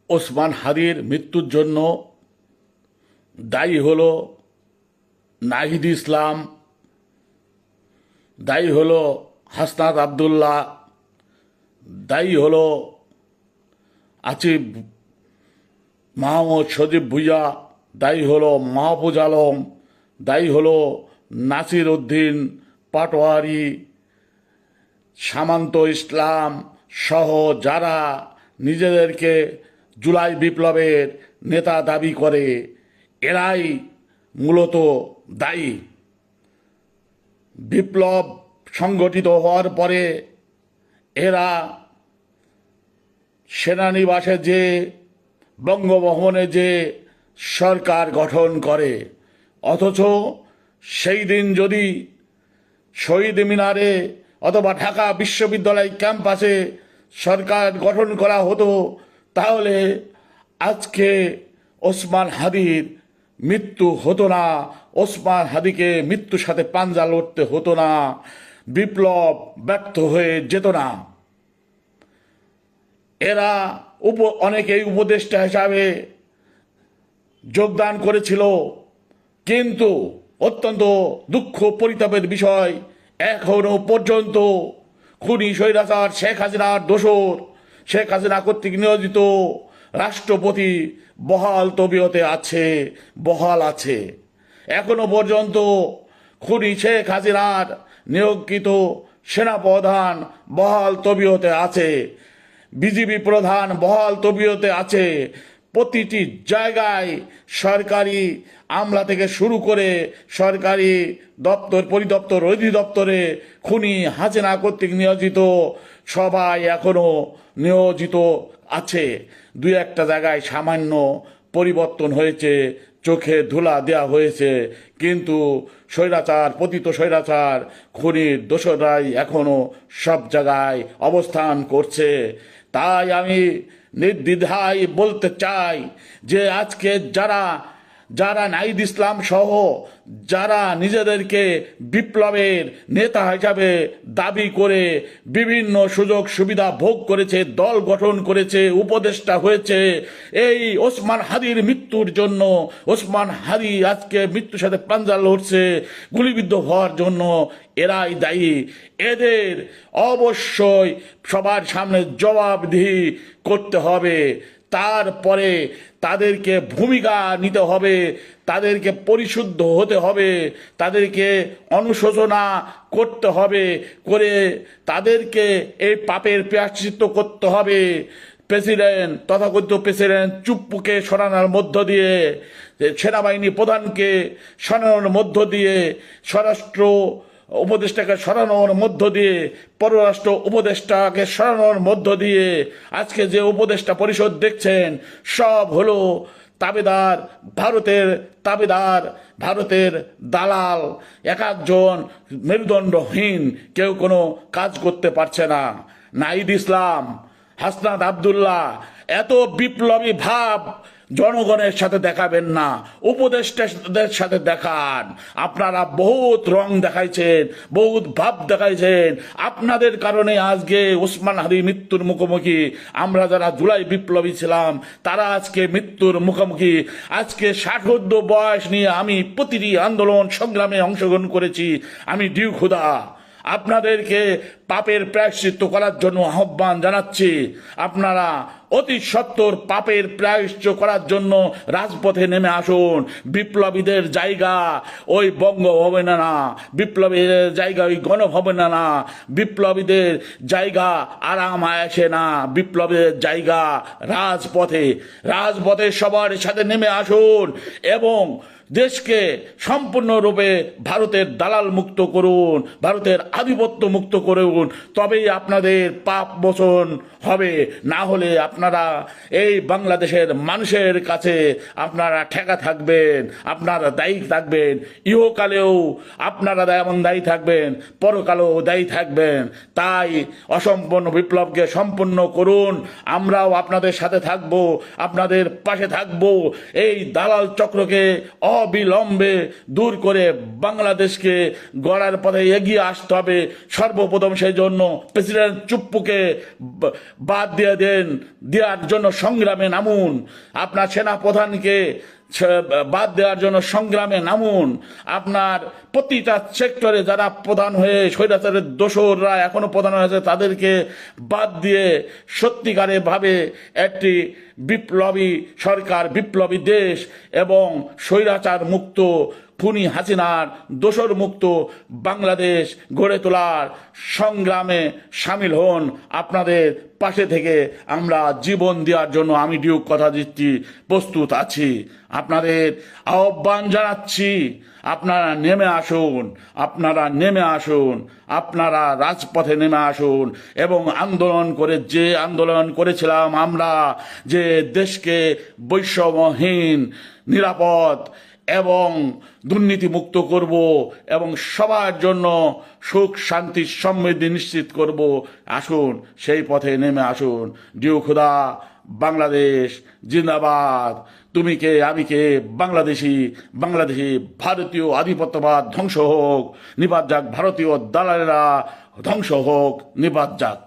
ওসমান হাদির মৃত্যুর জন্য দায়ী হলো নাহিদ ইসলাম, দায়ী হলো হাসনাত আবদুল্লাহ, দায়ী হলো আসিফ মাহমুদ সজীব ভুইয়া, দায়ী হলো মাহফুজ আলম, দায়ী হলো নাসির উদ্দিন পাটোয়ারি, সামন্ত ইসলাম সহ যারা নিজেদেরকে জুলাই বিপ্লবের নেতা দাবি করে, এরাই মূলত দায়ী। বিপ্লব সংগঠিত হওয়ার পরে এরা সেনানিবাসে যে বঙ্গভবনে যে সরকার গঠন করে, অথচ সেই দিন যদি শহীদ মিনারে অথবা ঢাকা বিশ্ববিদ্যালয় ক্যাম্পাসে সরকার গঠন করা হতো, তাহলে আজকে ওসমান হাদির মৃত্যু হতো না, ওসমান হাদিকে মৃত্যুর সাথে পাঞ্জা লড়তে হতো না, বিপ্লব ব্যর্থ হয়ে যেত না। এরা অনেকেই উপদেষ্টা হিসাবে যোগদান করেছিল, কিন্তু অত্যন্ত দুঃখ পরিতাপের বিষয়, এখনো পর্যন্ত খুনি স্বৈরাচার শেখ হাসিনার দোসর, শেখ হাসিনা কর্তৃক নিয়োজিত রাষ্ট্রপতি বহাল তবিয়তে আছে, বহাল আছে। এখনো পর্যন্ত খুনি শেখ হাসিনার নিয়োগকৃত সেনাপ্রধান বহাল তবিয়তে আছে, বিজিবি প্রধান বহাল তবিয়তে আছে। প্রতিটি জায়গায় সরকারি আমলা থেকে শুরু করে সরকারি দপ্তর, পরিদপ্তর, অধিদপ্তরে খুনি হাসিনা কর্তৃক নিয়োজিত সবাই এখনো নিয়োজিত আছে। দুই একটা জায়গায় সামান্য পরিবর্তন হয়েছে, চোখে ধুলা দেওয়া হয়েছে, কিন্তু স্বৈরাচার, পতিত স্বৈরাচার খুনির দোসররাই এখনো সব জায়গায় অবস্থান করছে। তাই আমি নির্দ্বিধায় বলতে চাই যে আজকে যারা নাহিদ ইসলাম সহ যারা নিজেদেরকে বিপ্লবের নেতা হিসাবে দাবি করে বিভিন্ন সুযোগ সুবিধা ভোগ করেছে, দল গঠন করেছে, উপদেষ্টা হয়েছে, এই ওসমান হাদির মৃত্যুর জন্য, ওসমান হাদি আজকে মৃত্যুর সাথে পাঞ্জা লড়ছে, গুলিবিদ্ধ হওয়ার জন্য এরাই দায়ী। এদের অবশ্যই সবার সামনে জবাবদিহি করতে হবে। তারপরে তাদেরকে ভূমিকা নিতে হবে, তাদেরকে পরিশুদ্ধ হতে হবে, তাদেরকে অনুশোচনা করতে হবে, করে তাদেরকে এই পাপের প্রায়শ্চিত্ত করতে হবে। প্রেসিডেন্ট, তথাকথিত প্রেসিডেন্ট চুপ্পুকে সরানোর মধ্য দিয়ে, সেনাবাহিনী প্রধানকে সরানোর মধ্য দিয়ে, স্বরাষ্ট্র উপদেষ্টাকে সরানোর মধ্য দিয়ে, পররাষ্ট্র উপদেষ্টাকে সরানোর মধ্য দিয়ে আজকে যে উপদেষ্টা পরিষদ দেখছেন সব হলো তাবেদার, ভারতের দালাল। এক একজন মেরুদণ্ডহীন, কেউ কোনো কাজ করতে পারছে না। নাহিদ ইসলাম, হাসনাত আবদুল্লাহ, এত বিপ্লবী ভাব জনগণের সাথে দেখাবেন না, উপদেষ্টাদের সাথে দেখান। আপনারা বহুত রং দেখাইছেন, বহুত ভাব দেখাইছেন। আপনাদের কারণে আজকে ওসমান হাদি মৃত্যুর মুখোমুখি। আমরা যারা জুলাই বিপ্লবী ছিলাম তারা আজকে মৃত্যুর মুখোমুখি। আজকে 60 বয়স নিয়ে আমি প্রতিটি আন্দোলন সংগ্রামে অংশগ্রহণ করেছি। আমি ডিউ খুদা আপনাদেরকে পাপের প্রায়শ্চিত্ত করার জন্য আহ্বান জানাচ্ছি। আপনারা অতি সত্বর পাপের প্রায়শ্চিত্ত করার জন্য রাজপথে নেমে আসুন। বিপ্লবীদের জায়গা ওই বঙ্গভবনে না, বিপ্লবীদের জায়গা ওই গণভবনে না, বিপ্লবীদের জায়গা আরাম আয়েসে না, বিপ্লবীদের জায়গা রাজপথে। রাজপথে সবার সাথে নেমে আসুন এবং দেশকে সম্পূর্ণরূপে ভারতের দালাল মুক্ত করুন, ভারতের আধিপত্য মুক্ত করুন। তবেই আপনাদের পাপ মোচন হবে। না হলে আপনারা এই বাংলাদেশের মানুষের কাছে আপনারা ঠেকা থাকবেন, আপনারা দায়ী থাকবেন। ইহকালেও আপনারা এমন দায়ী থাকবেন, পরকালেও দায়ী থাকবেন। তাই অসম্পূর্ণ বিপ্লবকে সম্পূর্ণ করুন। আমরাও আপনাদের সাথে থাকবো, আপনাদের পাশে থাকবো। এই দালাল চক্রকে অবিলম্বে দূর করে বাংলাদেশকে গড়ার পথে এগিয়ে আসতে হবে। সর্বপ্রথম সেই জন্য প্রেসিডেন্ট চুপ্পুকে বাদ দিয়ে দেওয়ার জন্য সংগ্রামে নামুন। আপনার সেনা প্রধানকে বাদ দেওয়ার জন্য সংগ্রামে নামুন। আপনার প্রতিটা সেক্টরে যারা প্রধান হয়ে স্বৈরাচারের দোসররা এখনো প্রধান হয়েছে তাদেরকে বাদ দিয়ে সত্যিকারে ভাবে একটি বিপ্লবী সরকার, বিপ্লবী দেশ এবং স্বৈরাচার মুক্ত, খুনি হাসিনার দোসর মুক্ত বাংলাদেশ গড়ে তোলার সংগ্রামে সামিল হন। আপনাদের পাশে থেকে আমরা জীবন দেওয়ার জন্য আমি ডিউক কথা দিচ্ছি, প্রস্তুত আছি। আপনাদের আহ্বান জানাচ্ছি, আপনারা নেমে আসুন, আপনারা নেমে আসুন, আপনারা রাজপথে নেমে আসুন এবং আন্দোলন করে, যে আন্দোলন করেছিলাম আমরা, যে দেশকে বৈষম্যহীন, নিরাপদ এবং দুর্নীতিমুক্ত করব এবং সবার জন্য সুখ শান্তি সমৃদ্ধি নিশ্চিত করব, আসুন সেই পথে নেমে আসুন। ডিউ খুদা, বাংলাদেশ জিন্দাবাদ। তুমি কে আমি কে, বাংলাদেশি ভারতীয় আধিপত্যবাদ ধ্বংস হোক, নিপাত যাক ভারতীয় দালালেরা ধ্বংস হোক, নিপাত যাক।